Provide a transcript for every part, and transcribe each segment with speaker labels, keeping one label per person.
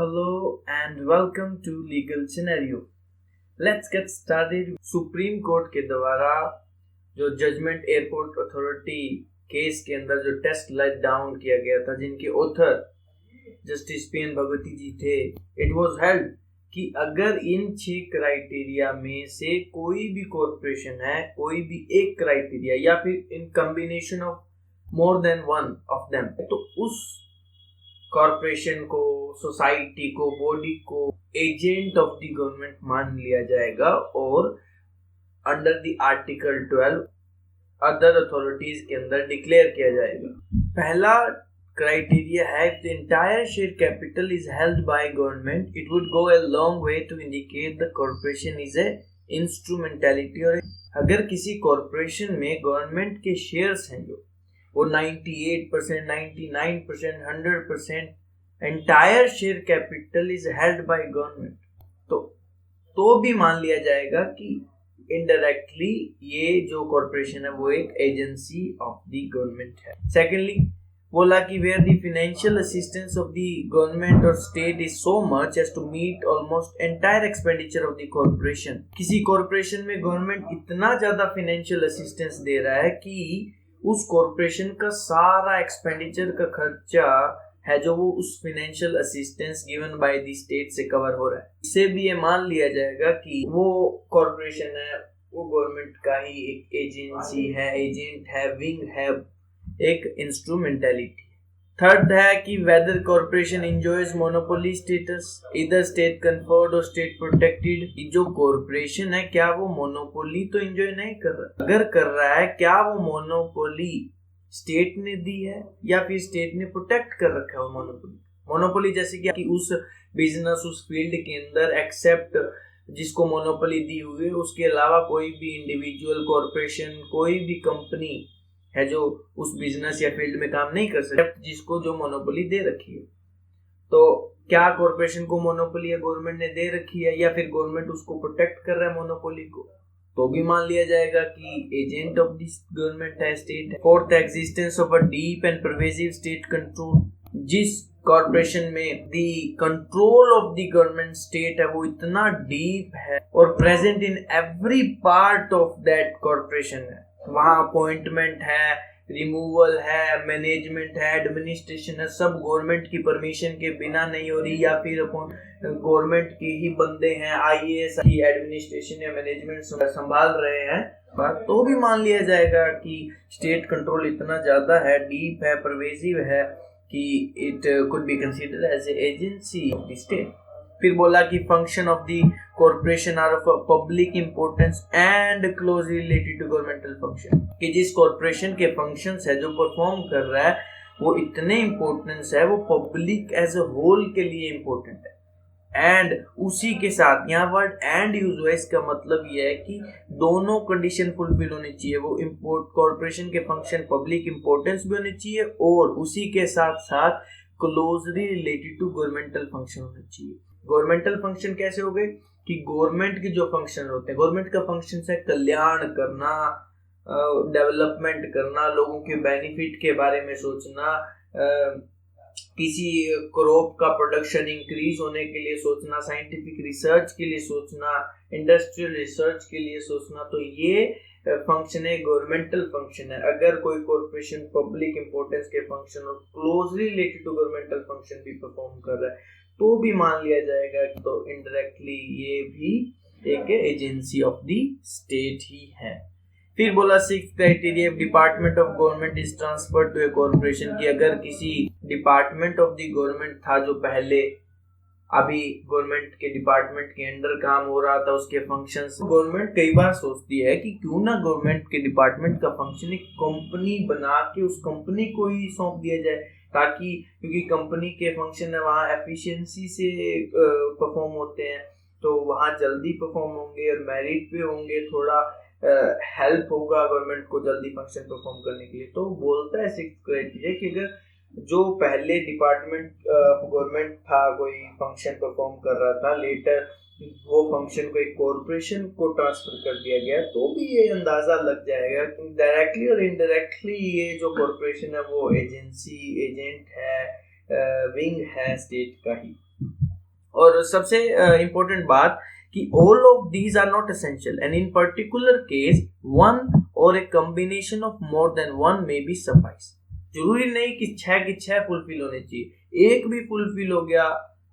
Speaker 1: Hello and welcome to Legal Scenario. Let's get started. Supreme court के द्वारा जो judgement airport authority case के अंदर जो टेस्ट लेट डाउन किया गया था, जिनके ऑथर जस्टिस पी.एन. भगवती जी थे, इट वाज हेल्ड कि अगर इन 6 क्राइटेरिया में से कोई भी कॉरपोरेशन है, कोई भी एक क्राइटेरिया या फिर in combination of more than one of them, तो उस कॉरपोरेशन को, सोसाइटी को, बॉडी को एजेंट ऑफ द गवर्नमेंट मान लिया जाएगा और under the article 12 other authorities के अंदर डिक्लेयर किया जाएगा। पहला क्राइटेरिया है, the entire share capital is held by government, it would go a long way to indicate the corporation is a instrumentality. और अगर किसी कॉरपोरेशन में गवर्नमेंट के शेयर्स हैं जो वो 98%, 99%, 100% entire share capital is held by government, तो भी मान लिया जाएगा कि इनडायरेक्टली ये जो कॉरपोरेशन है वो एक एजेंसी ऑफ द गवर्नमेंट है। सेकेंडली बोला कि where the financial assistance of the government और state is so much as to meet almost entire expenditure of the corporation. किसी कॉरपोरेशन में गवर्नमेंट इतना ज्यादा फाइनेंशियल असिस्टेंस दे रहा है कि उस कॉरपोरेशन का सारा एक्सपेंडिचर का खर्चा है जो वो उस financial assistance given by the state से कवर हो रहा है। इससे भी ये मान लिया जाएगा कि वो कॉरपोरेशन है वो गवर्नमेंट का ही एक एजेंसी है, एजेंट है, विंग है, एक इंस्ट्रूमेंटैलिटी। थर्ड है कि whether corporation enjoys monopoly status, इधर स्टेट कन्फर्ड और स्टेट प्रोटेक्टेड। जो कॉरपोरेशन है क्या वो मोनोपोली तो एंजॉय नहीं कर रहा, अगर कर रहा है क्या वो मोनोपोली स्टेट ने दी है या फिर स्टेट ने प्रोटेक्ट कर रखा है वो मोनोपोली जैसे कि उस बिजनेस, उस फील्ड के अंदर एक्सेप्ट जिसको मोनोपोली दी हुई है उसके अलावा कोई भी इंडिविजुअल, कॉरपोरेशन, कोई भी कंपनी है जो उस बिजनेस या फील्ड में काम नहीं कर सकता जिसको जो मोनोपोली दे रखी है। तो क्या कॉरपोरेशन को मोनोपोली गवर्नमेंट ने दे रखी है या फिर गवर्नमेंट उसको प्रोटेक्ट कर रहा है मोनोपोली को, तो भी मान लिया जाएगा कि एजेंट ऑफ दिस गवर्नमेंट है, स्टेट है। Fourth, existence of a deep and pervasive state control. जिस कॉरपोरेशन में the control of the government state है वो इतना डीप है और present in every part of that corporation है, वहां अपॉइंटमेंट है, रिमूवल है, मैनेजमेंट है, एडमिनिस्ट्रेशन है, सब गवर्नमेंट की परमिशन के बिना नहीं हो रही या फिर गवर्नमेंट के ही बंदे हैं, आईएएस की एडमिनिस्ट्रेशन या मैनेजमेंट संभाल रहे हैं, तो भी मान लिया जाएगा कि स्टेट कंट्रोल इतना ज्यादा है, डीप है, परवेसिव है कि it could be considered as a agency of the state. फिर बोला कि function of the corporation are of public importance and closely related to governmental function, कि जिस कॉरपोरेशन के फंक्शंस है जो परफॉर्म कर रहा है वो इतने इंपॉर्टेंस है, वो पब्लिक एज अ होल के लिए इंपॉर्टेंट है। एंड उसी के साथ यहाँ वर्ड एंड यूज हुआ, इसका मतलब यह है कि दोनों कंडीशन फुलफिल होनी चाहिए, वो कॉरपोरेशन के फंक्शन पब्लिक इंपॉर्टेंस भी होने चाहिए और उसी के साथ साथ closely related to governmental function होना चाहिए। गवर्नमेंटल फंक्शन कैसे हो गए कि गवर्नमेंट के जो फंक्शन होते हैं, गवर्नमेंट का फंक्शन है कल्याण करना, डेवलपमेंट करना, लोगों के बेनिफिट के बारे में सोचना, किसी क्रॉप का प्रोडक्शन इंक्रीज होने के लिए सोचना, साइंटिफिक रिसर्च के लिए सोचना, इंडस्ट्रियल रिसर्च के लिए सोचना, तो ये फंक्शन है, गवर्नमेंटल फंक्शन है। अगर कोई कॉर्पोरेशन पब्लिक इंपॉर्टेंस के फंक्शन और closely related to governmental function भी परफॉर्म कर रहा है तो भी मान लिया जाएगा कि तो इनडायरेक्टली ये भी एक एजेंसी ऑफ द स्टेट ही है। फिर बोला 6th criteria, department of government is transferred to a corporation, कि अगर किसी डिपार्टमेंट ऑफ द गवर्नमेंट था जो पहले अभी गवर्नमेंट के डिपार्टमेंट के अंडर काम हो रहा था, उसके फंक्शंस, गवर्नमेंट कई बार सोचती है कि क्यों ना गवर्नमेंट के डिपार्टमेंट का फंक्शन एक कंपनी बना के उस कंपनी को ही सौंप दिया जाए, ताकि क्योंकि कंपनी के फंक्शन है वहाँ एफिशिएंसी से परफॉर्म होते हैं तो वहाँ जल्दी परफॉर्म होंगे और मेरिट पे होंगे, थोड़ा हेल्प होगा गवर्नमेंट को जल्दी फंक्शन परफॉर्म करने के लिए। तो बोलता है 6th क्राइटेरिया कि अगर जो पहले डिपार्टमेंट गवर्नमेंट था कोई फंक्शन परफॉर्म कर रहा था, लेटर वो फंक्शन को एक कॉर्पोरेशन को ट्रांसफर कर दिया गया, तो भी ये अंदाजा लग जाएगा कि डायरेक्टली और इनडायरेक्टली ये जो कॉर्पोरेशन है वो एजेंसी, एजेंट है, विंग है स्टेट का ही। और सबसे इम्पोर्टेंट बात कि all of these are not essential and in particular case one or a combination of more than one may be suffice. जरूरी नहीं कि 6 की 6 फुलफिल होने चाहिए, एक भी फुलफिल हो गया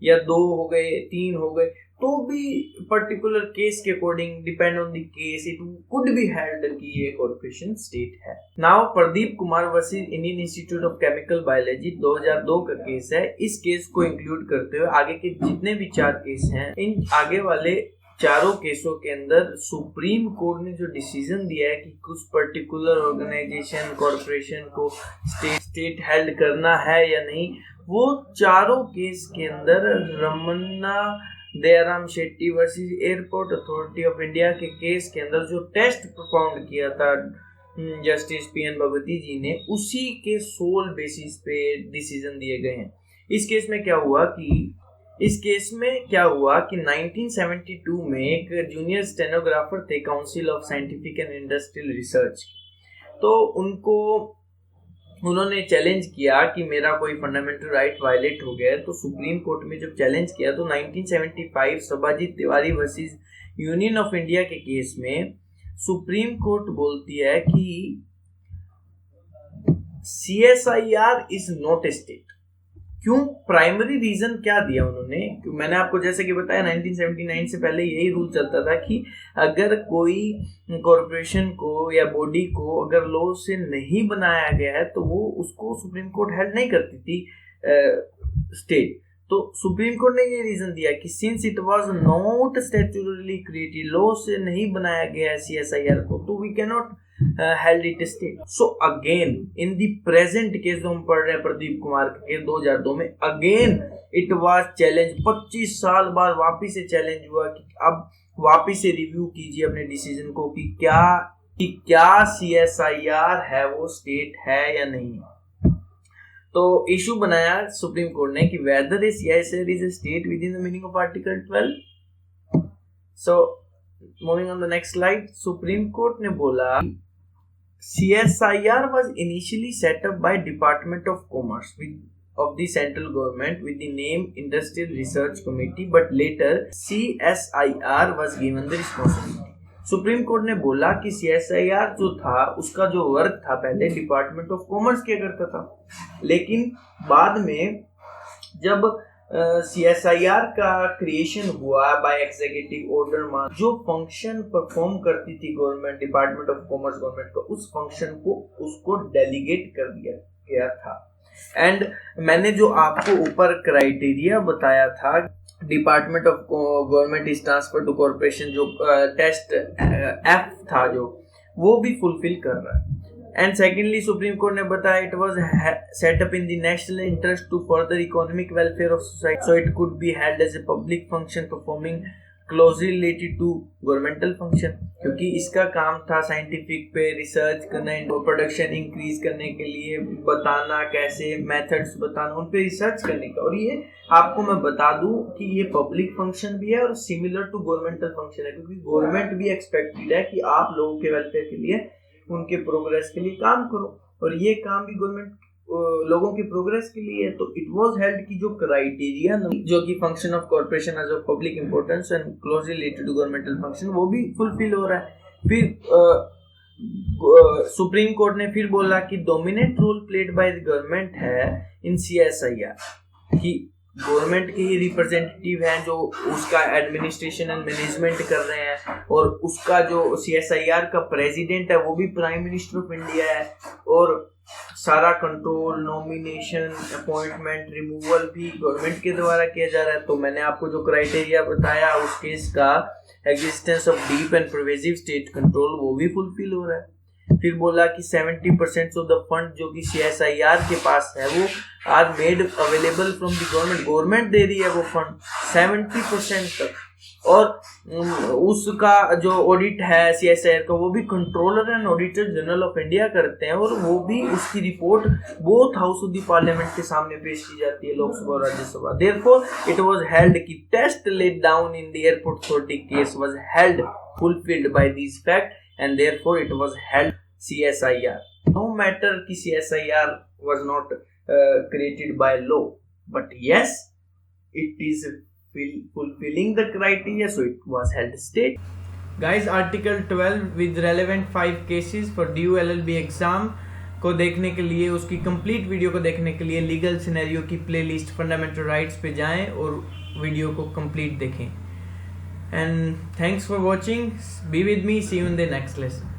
Speaker 1: या 2 हो गए 3 हो गए तो भी पर्टिकुलर केस के according depend on the case it could be held कि ये कॉर्पोरेशन स्टेट है. Now Pradeep Kumar versus Indian institute of chemical biology 2002 का केस है. इस केस को इंक्लूड करते हुए आगे के जितने भी 4 केस हैं, इन आगे वाले चारों केसों के अंदर सुप्रीम कोर्ट ने जो डिसीजन दिया है कि कुछ पर्टिकुलर ऑर्गेनाइजेशन कॉर्पोरेशन को स्टेट हेल्ड करना है या नहीं, वो चारों केस के अंदर Ramanna Dayaram Shetty versus airport authority of India के केस के अंदर जो टेस्ट परफॉर्म किया था जस्टिस पीएन भगवती जी ने, उसी के सोल बेसिस पे डिसीजन दिए गए हैं. इस केस में क्या हुआ कि 1972 में एक जूनियर स्टेनोग्राफर थे council of scientific and industrial research, तो उन्होंने चैलेंज किया कि मेरा कोई फंडामेंटल राइट वायलेट हो गया है. तो सुप्रीम कोर्ट में जब चैलेंज किया तो 1975 Sabhajit Tiwari versus union of India के केस में सुप्रीम कोर्ट बोलती है कि CSIR is not a state. क्यों? प्राइमरी रीजन क्या दिया उन्होंने? मैंने आपको जैसे कि बताया 1979 से पहले यही रूल चलता था कि अगर कोई कॉर्पोरेशन को या बॉडी को अगर लॉ से नहीं बनाया गया है तो वो उसको सुप्रीम कोर्ट हेल्ड नहीं करती थी स्टेट. तो सुप्रीम कोर्ट ने ये रीजन दिया कि since it was not statutorily created, law से नहीं बनाया गया है CSIR को, तो we can not held it state. So again in the present case जो हम पढ़ रहे हैं प्रदीप कुमार के 2002 में, again it was challenge. 25 साल बाद वापिस से चैलेंज हुआ कि अब वापिस से रिव्यू कीजिए अपने डिसीजन को कि क्या CSIR है वो स्टेट है या नहीं. तो इशू बनाया सुप्रीम कोर्ट ने कि whether a CSIR is a state within the meaning of Article 12. So moving on the next slide, supreme court ने बोला CSIR was initially set up by Department of Commerce of the central government with the name Industrial Research Committee, but later CSIR was given the responsibility. Supreme court ने बोला कि CSIR जो था उसका जो work था पहले डिपार्टमेंट ऑफ कॉमर्स किया करता था, लेकिन बाद में जब CSIR का क्रिएशन हुआ बाय एग्जीक्यूटिव ऑर्डर में, जो फंक्शन परफॉर्म करती थी government department of commerce government को, उस फंक्शन को उसको डेलीगेट कर दिया गया था. एंड मैंने जो आपको ऊपर क्राइटेरिया बताया था department of government is transfer to corporation, जो टेस्ट F था जो वो भी फुलफिल कर रहा है. And secondly, Supreme Court ने बताया it was set up in the national interest to further economic welfare of society, so it could be held as a public function performing closely related to governmental function. क्योंकि इसका काम था scientific पे research करना, production increase करने के लिए बताना, कैसे मेथड्स बताना, उन पे रिसर्च करने का. और ये आपको मैं बता दूं कि ये पब्लिक फंक्शन भी है और सिमिलर टू गवर्नमेंटल फंक्शन है, क्योंकि गवर्नमेंट भी एक्सपेक्टेड है कि आप लोगों के वेलफेयर के लिए, उनके प्रोग्रेस के लिए काम करो, और ये काम भी गवर्नमेंट लोगों की प्रोग्रेस के लिए है. तो इट वाज हेल्ड की जो क्राइटेरिया जो कि function of corporation as of public importance and closely related to governmental function, वो भी फुलफिल हो रहा है. फिर सुप्रीम कोर्ट ने फिर बोला कि dominant role played by the government है इन CSIR, कि गवर्नमेंट के ही रिप्रेजेंटेटिव हैं जो उसका एडमिनिस्ट्रेशन एंड मैनेजमेंट कर रहे हैं, और उसका जो CSIR का प्रेसिडेंट है वो भी प्राइम मिनिस्टर ऑफ इंडिया है, और सारा कंट्रोल, नॉमिनेशन, अपॉइंटमेंट, रिमूवल भी गवर्नमेंट के द्वारा किया जा रहा है. तो मैंने आपको जो क्राइटेरिया बताया उस केस का existence of deep and pervasive state control, वो भी फुलफिल हो रहा है. फिर बोला कि 70% ऑफ द फंड जो कि CSIR के पास है वो are made available from the government दे रही है वो फंड 70% तक, और उसका जो ऑडिट है CSIR का वो भी controller and auditor general of India करते हैं, और वो भी उसकी report both house of the parliament के सामने पेश की जाती है, लोकसभा और Rajya Sabha. Therefore it was held कि test laid down in the airport authority case was held fulfilled by this fact, and therefore it was held CSIR. No matter कि CSIR was not created by law, but yes, it is fulfilling the criteria, so it was held state. Guys, Article 12 with relevant 5 cases for DU LLB exam को देखने के लिए, उसकी complete video को देखने के लिए लीगल सिनेरियो की प्लेलिस्ट फंडामेंटल राइट्स पे जाएं और वीडियो को कंप्लीट देखें. And thanks for watching. Be with me. See you in the next lesson.